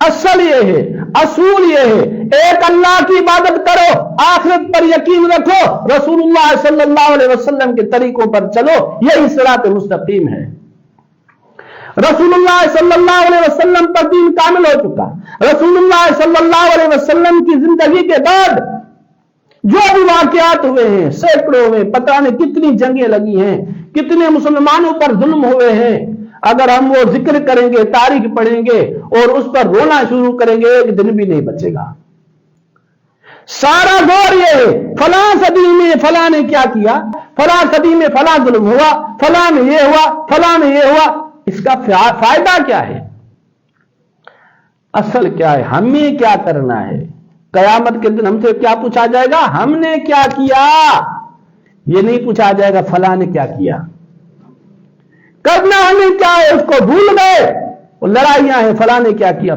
اصل یہ ہے، اصول یہ ہے، ایک اللہ کی عبادت کرو، آخرت پر یقین رکھو، رسول اللہ صلی اللہ علیہ وسلم کے طریقوں پر چلو، یہی صراط مستقیم ہے۔ رسول اللہ صلی اللہ علیہ وسلم پر دین کامل ہو چکا۔ رسول اللہ صلی اللہ علیہ وسلم کی زندگی کے بعد جو بھی واقعات ہوئے ہیں، سینکڑوں ہوئے، پتہ نہیں کتنی جنگیں لگی ہیں، کتنے مسلمانوں پر ظلم ہوئے ہیں، اگر ہم وہ ذکر کریں گے، تاریخ پڑھیں گے اور اس پر رونا شروع کریں گے، ایک دن بھی نہیں بچے گا۔ سارا دور یہ ہے، فلاں صدی میں فلاں نے کیا کیا، فلاں صدی میں فلاں ظلم ہوا، فلاں میں یہ ہوا، فلاں میں یہ ہوا، اس کا فائدہ کیا ہے؟ اصل کیا ہے؟ ہمیں کیا کرنا ہے؟ قیامت کے دن ہم سے کیا پوچھا جائے گا؟ ہم نے کیا کیا؟ یہ نہیں پوچھا جائے گا فلاں نے کیا کیا۔ کرنا ہمیں کیا ہے اس کو بھول گئے، وہ لڑائیاں ہیں، فلاں نے کیا کیا۔